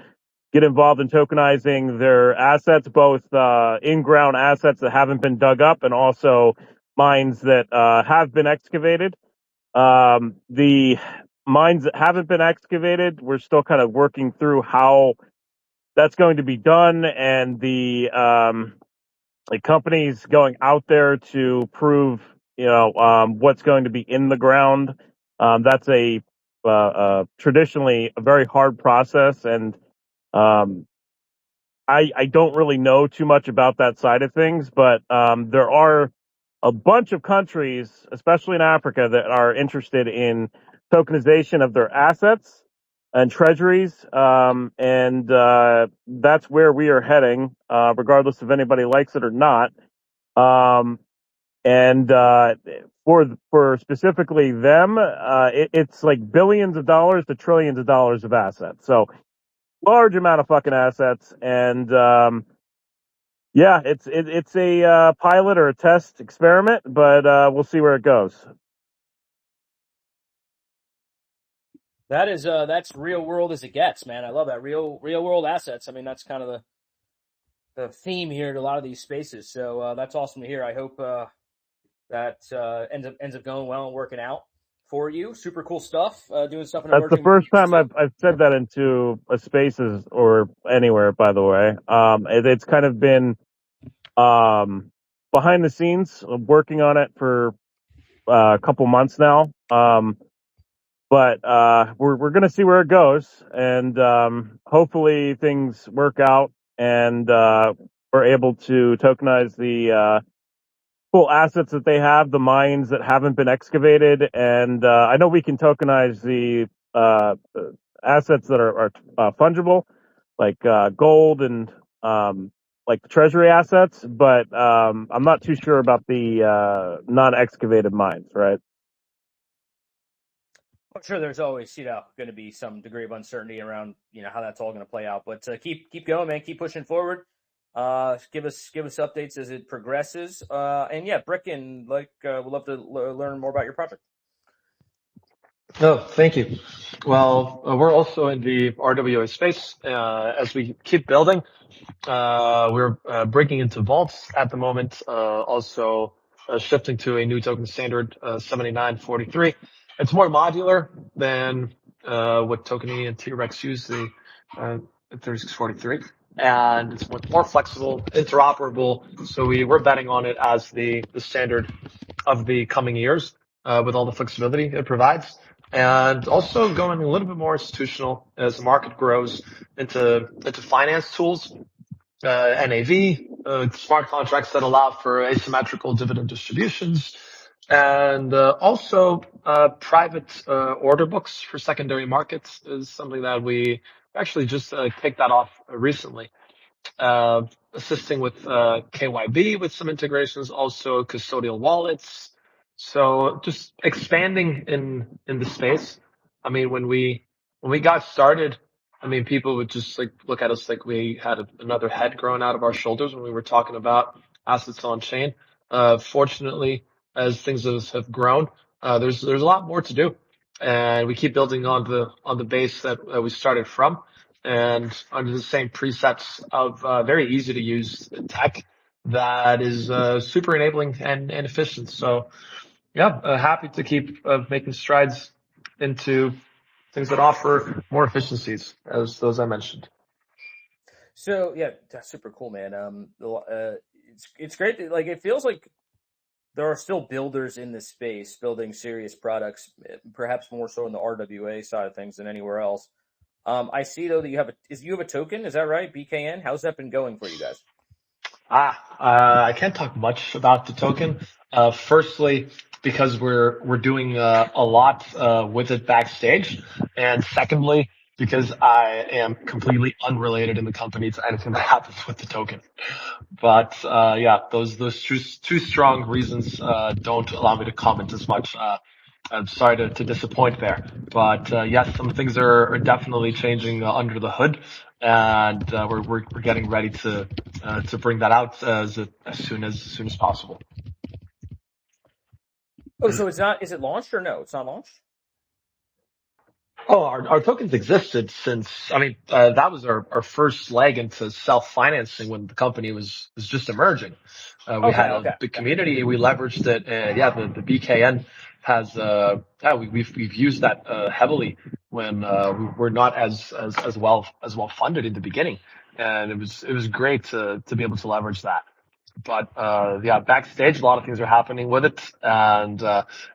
get involved in tokenizing their assets, both in-ground assets that haven't been dug up and also mines that have been excavated. The mines that haven't been excavated, we're still kind of working through how that's going to be done, and the companies going out there to prove, what's going to be in the ground. That's a traditionally a very hard process, and I don't really know too much about that side of things, but there are a bunch of countries, especially in Africa, that are interested in tokenization of their assets and treasuries, and that's where we are heading, regardless if anybody likes it or not. And for specifically them, it's like billions of dollars to trillions of dollars of assets. So large amount of fucking assets, and yeah, it's a pilot or a test experiment, but we'll see where it goes. That is that's real world as it gets, man. I love that real world assets. I mean, that's kind of the theme here to a lot of these spaces. So that's awesome to hear. I hope that ends up going well and working out for you. Super cool stuff. Doing stuff in That's the emerging first time markets. I've said that into a spaces or anywhere, by the way. It's kind of been behind the scenes, working on it for a couple months now. But we're gonna see where it goes, and hopefully things work out, and we're able to tokenize the full assets that they have, the mines that haven't been excavated, and I know we can tokenize the assets that are fungible, like gold and like the treasury assets, but I'm not too sure about the non-excavated mines, right? I'm sure there's always, going to be some degree of uncertainty around, how that's all going to play out. But keep going, man. Keep pushing forward. Give us updates as it progresses. And yeah, Brickken, we'd love to learn more about your project. No, thank you. Well, we're also in the RWA space. As we keep building, we're breaking into vaults at the moment, also shifting to a new token standard, 7943. It's more modular than what Tokeny and T-Rex use, the 3643. And it's more flexible, interoperable. So we're betting on it as the standard of the coming years, with all the flexibility it provides. And also going a little bit more institutional as the market grows into finance tools, NAV, smart contracts that allow for asymmetrical dividend distributions, and also private order books for secondary markets is something that we actually just kicked that off recently. Assisting with KYB with some integrations, also custodial wallets. So just expanding in the space. I mean, when we got started, I mean, people would just look at us like we had another head growing out of our shoulders when we were talking about assets on chain. Fortunately, as things have grown, there's a lot more to do, and we keep building on the base that we started from, and under the same precepts of very easy to use tech that is super enabling and efficient. So yeah, happy to keep making strides into things that offer more efficiencies, as those I mentioned. So yeah, that's super cool, man. It's great that, it feels like there are still builders in this space building serious products, perhaps more so in the RWA side of things than anywhere else. I see though that you have a token, is that right? BKN. How's that been going for you guys? I can't talk much about the token. Firstly, because we're doing a lot with it backstage, and secondly, because I am completely unrelated in the company to anything that happens with the token. But yeah, those two strong reasons don't allow me to comment as much. I'm sorry to disappoint there, but yes, some things are definitely changing under the hood, and we're getting ready to bring that out as soon as possible. Oh, so it's not? Is it launched or no? It's not launched. Oh, our tokens existed since, that was our first leg into self-financing when the company was just emerging. We had a big community, we leveraged it, and yeah, the BKN has, we've used that, heavily when, we were not as well funded in the beginning. And it was great to be able to leverage that. But yeah, backstage, a lot of things are happening with it, and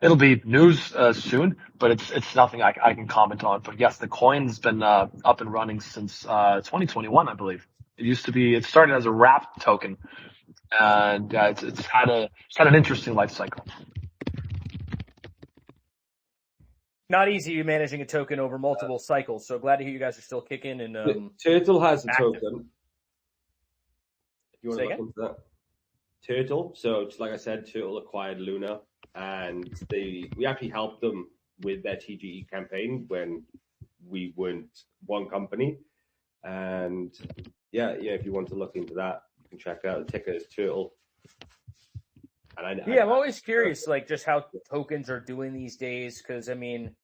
it'll be news soon. But it's nothing I can comment on. But yes, the coin's been up and running since 2021, I believe. It started as a wrapped token, and it's had an interesting life cycle. Not easy managing a token over multiple cycles. So glad to hear you guys are still kicking. And Turtle has a active. token. If you want Say to look again? into that. Turtle. So just like I said, Turtle acquired Lunar, and we actually helped them with their TGE campaign when we weren't one company. And yeah, if you want to look into that, you can check out. The ticker is Turtle. And I'm always curious, like just how tokens are doing these days, because I mean,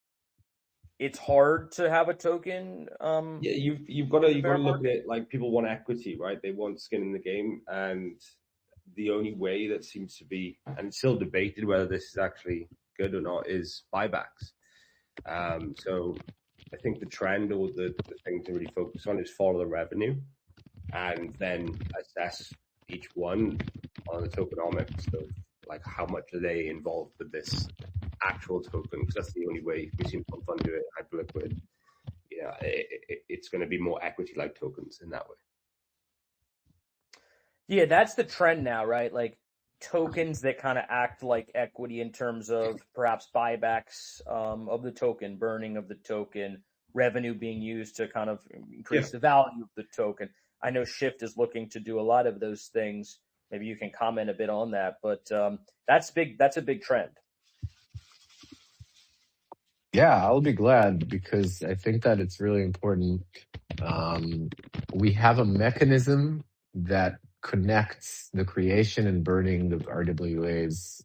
it's hard to have a token. Yeah, you've got to look at it like people want equity, right? They want skin in the game, and the only way that seems to be, and it's still debated whether this is actually good or not, is buybacks. So I think the trend or the thing to really focus on is follow the revenue, and then assess each one on the tokenomics of like how much are they involved with this actual token, because that's the only way. We've seen some fund do it hyperliquid. Yeah, it's going to be more equity-like tokens in that way. Yeah, that's the trend now, right? Like tokens that kind of act like equity in terms of perhaps buybacks of the token, burning of the token, revenue being used to kind of increase the value of the token. I know Shift is looking to do a lot of those things. Maybe you can comment a bit on that, but that's big. That's a big trend. Yeah, I'll be glad, because I think that it's really important. We have a mechanism that connects the creation and burning of RWAs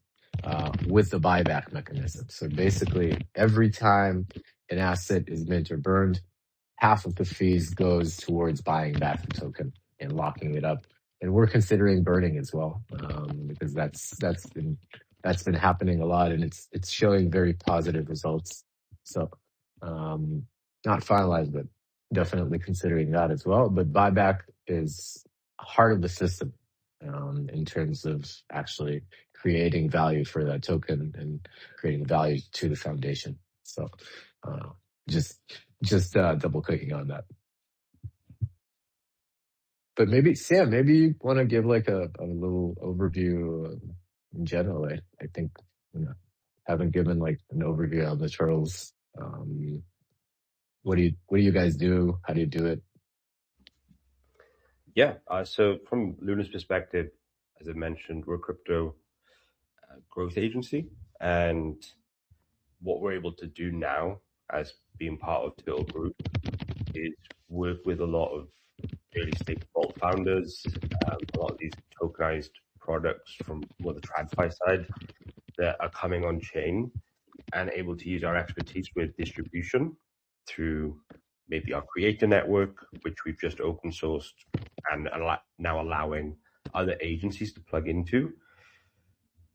with the buyback mechanism. So basically, every time an asset is mint or burned, half of the fees goes towards buying back the token and locking it up. And we're considering burning as well, because that's been happening a lot, and it's showing very positive results. So not finalized, but definitely considering that as well. But buyback is heart of the system in terms of actually creating value for that token and creating value to the foundation. So just double clicking on that. But maybe Sam, maybe you want to give like a little overview in general. I think haven't given like an overview on the turtles. What do you guys do? How do you do it? Yeah. So from Lunar's perspective, as I mentioned, we're a crypto growth agency, and what we're able to do now as being part of Turtle Group is work with a lot of early stage vault founders, a lot of these tokenized products from the TradFi side that are coming on chain, and able to use our expertise with distribution through maybe our creator network, which we've just open sourced and now allowing other agencies to plug into,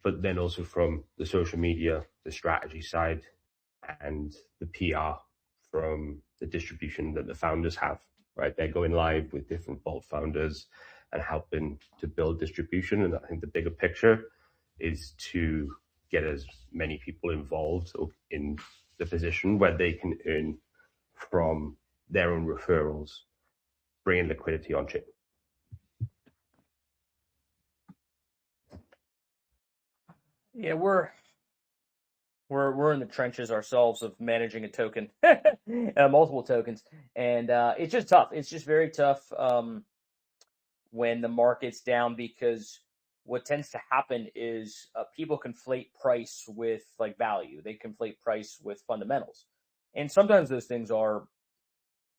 but then also from the social media, the strategy side, and the PR from the distribution that the founders have, right? They're going live with different vault founders and helping to build distribution. And I think the bigger picture is to get as many people involved in the position where they can earn from their own referrals, bringing liquidity on chain. Yeah, we're in the trenches ourselves of managing a token, multiple tokens, and it's just tough. It's just very tough when the market's down, because what tends to happen is people conflate price with like value. They conflate price with fundamentals, and sometimes those things are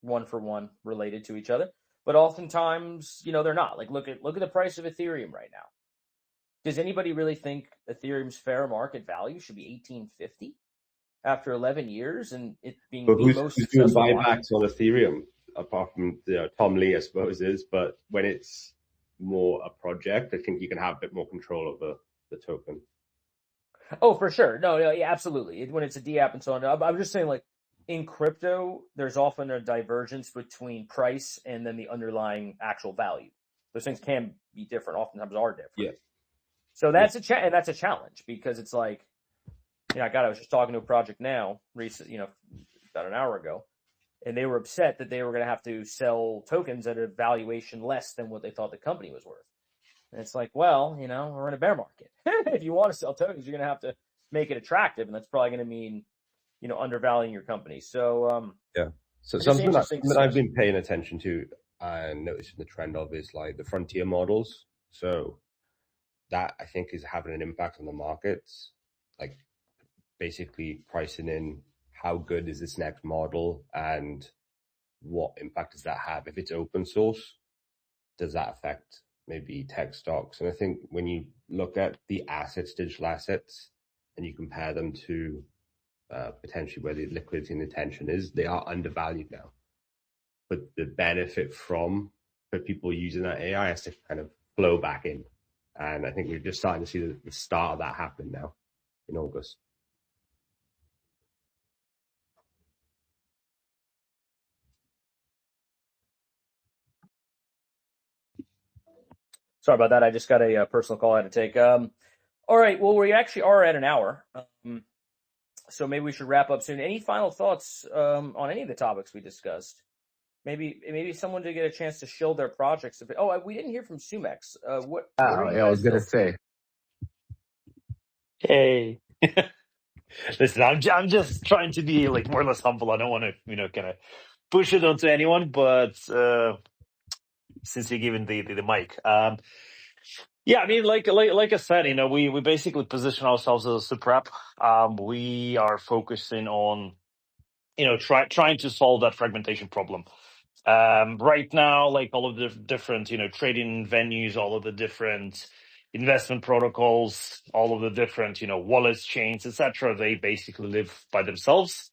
one for one related to each other, but oftentimes they're not. Like look at the price of Ethereum right now. Does anybody really think Ethereum's fair market value should be $18.50 after 11 years and it being the most who's doing buybacks on Ethereum apart from Tom Lee, I suppose is, but when it's more a project, I think you can have a bit more control over the token. Oh, for sure. No, yeah, absolutely. When it's a DApp and so on. I'm just saying, like, in crypto, there's often a divergence between price and then the underlying actual value. those things can be different. Oftentimes are different. Yeah. So that's and that's a challenge because it's like, I was just talking to a project now, recent, about an hour ago, and they were upset that they were going to have to sell tokens at a valuation less than what they thought the company was worth. And it's like, well, we're in a bear market. If you want to sell tokens, you're going to have to make it attractive, and that's probably going to mean, undervaluing your company. So, yeah. So something that I've been paying attention to and noticing the trend of is like the frontier models. So that I think is having an impact on the markets, like basically pricing in how good is this next model and what impact does that have? If it's open source, does that affect maybe tech stocks? And I think when you look at the assets, digital assets, and you compare them to potentially where the liquidity and the attention is, they are undervalued now. But the benefit for people using that AI has to kind of flow back in. And I think we're just starting to see the start of that happen now in August. Sorry about that. I just got a personal call I had to take. All right. Well, we actually are at an hour. So maybe we should wrap up soon. Any final thoughts on any of the topics we discussed? Maybe someone did get a chance to show their projects. We didn't hear from Sumex. I was going to say. Hey. Listen, I'm just trying to be like more or less humble. I don't want to, kind of push it onto anyone, but since you're given the mic, yeah, I mean, like I said, we basically position ourselves as a super app. We are focusing on, trying to solve that fragmentation problem. Right now, like all of the different, trading venues, all of the different investment protocols, all of the different, wallets, chains, etc., they basically live by themselves.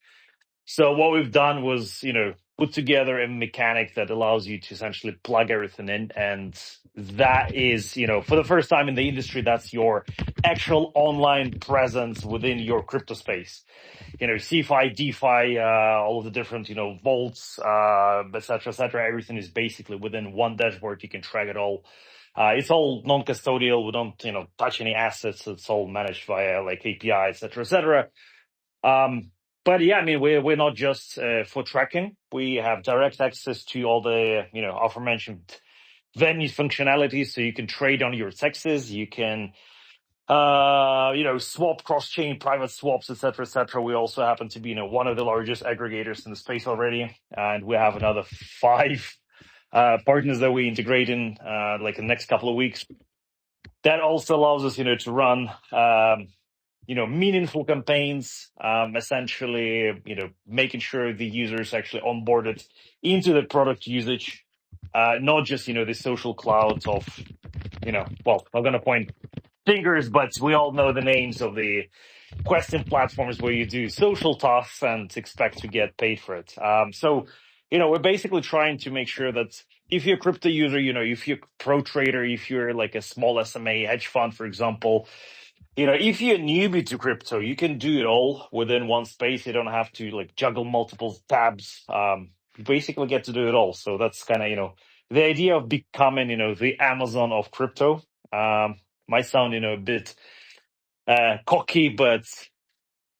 So what we've done was, put together a mechanic that allows you to essentially plug everything in. And that is, for the first time in the industry, that's your actual online presence within your crypto space. CeFi, DeFi, all of the different, vaults, et cetera, everything is basically within one dashboard. You can track it all. It's all non-custodial. We don't, touch any assets. It's all managed via like API, et cetera. But yeah, I mean, we're not just for tracking. We have direct access to all the, aforementioned venues functionalities. So you can trade on your DEXs. You can, swap cross-chain private swaps, et cetera. We also happen to be, one of the largest aggregators in the space already. And we have another 5 partners that we integrate in, like the next couple of weeks. That also allows us, to run, meaningful campaigns, essentially, making sure the users actually onboarded into the product usage, not just, the social clouds of, well, I'm going to point fingers, but we all know the names of the question platforms where you do social tasks and expect to get paid for it. So, we're basically trying to make sure that if you're a crypto user, if you're a pro trader, if you're like a small SMA hedge fund, for example, if you're a newbie to crypto, you can do it all within one space. You don't have to like juggle multiple tabs. You basically get to do it all. So that's kind of, the idea of becoming, the Amazon of crypto. Might sound, a bit cocky, but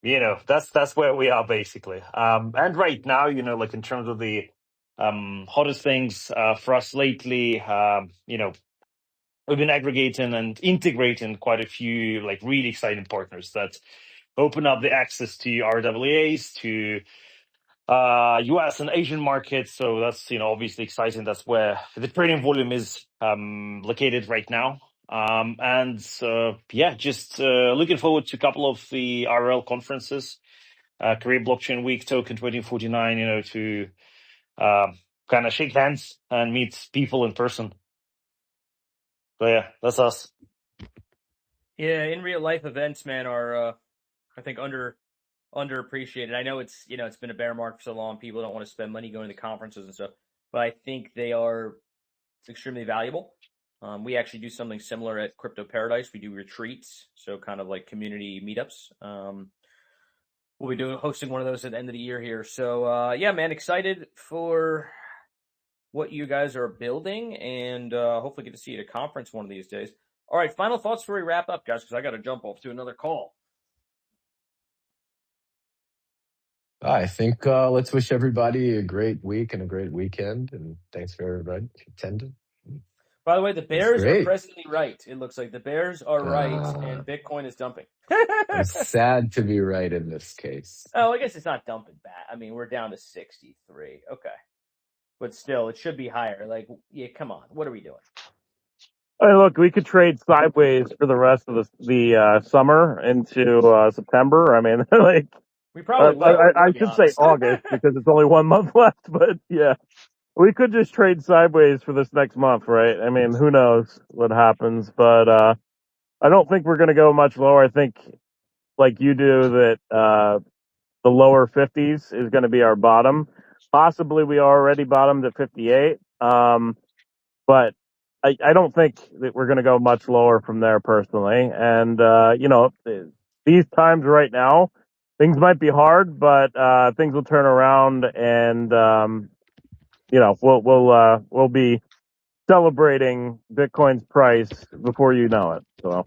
that's where we are basically. And right now, like in terms of the hottest things for us lately, we've been aggregating and integrating quite a few like really exciting partners that open up the access to RWAs, to US and Asian markets. So that's, obviously exciting. That's where the trading volume is located right now. Just looking forward to a couple of the RL conferences, Korea Blockchain Week, Token 2049, to kind of shake hands and meet people in person. So yeah, that's us. Yeah, in real life events, man, are I think underappreciated. I know it's it's been a bear market for so long. People don't want to spend money going to conferences and stuff, but I think they are extremely valuable. We actually do something similar at Crypto Paradise. We do retreats, so kind of like community meetups. We'll be hosting one of those at the end of the year here. So yeah, man, excited for what you guys are building, and hopefully get to see you at a conference one of these days. All right, final thoughts before we wrap up, guys, because I got to jump off to another call. I think let's wish everybody a great week and a great weekend, and thanks for everybody attending. By the way, the Bears are great. presently right. It looks like the Bears are right, and Bitcoin is dumping. I'm sad to be right in this case. Oh, I guess it's not dumping bad. I mean, we're down to 63. Okay. But still, it should be higher. Like, yeah, come on. What are we doing? Hey, look, we could trade sideways for the rest of the summer into September. I mean, like, We probably will. I should say August because it's only 1 month left. But yeah, we could just trade sideways for this next month, right? I mean, who knows what happens? But I don't think we're going to go much lower. I think, like you do, that the lower 50s is going to be our bottom. Possibly we already bottomed at 58. But I don't think that we're going to go much lower from there personally. And, you know, these times right now, things might be hard, but things will turn around, and, you know, we'll be celebrating Bitcoin's price before you know it. So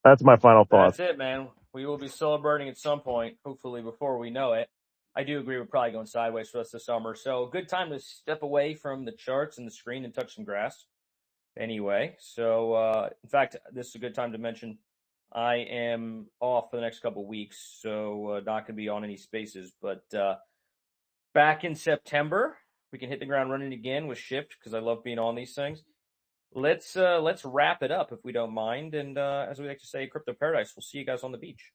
that's my final thought. That's it, man. We will be celebrating at some point, hopefully before we know it. I do agree we're probably going sideways for us this summer. So good time to step away from the charts and the screen and touch some grass. Anyway, so in fact, this is a good time to mention I am off for the next couple of weeks, so not going to be on any spaces. But back in September, we can hit the ground running again with Shift because I love being on these things. Let's wrap it up if we don't mind. And as we like to say, Crypto Paradise, we'll see you guys on the beach.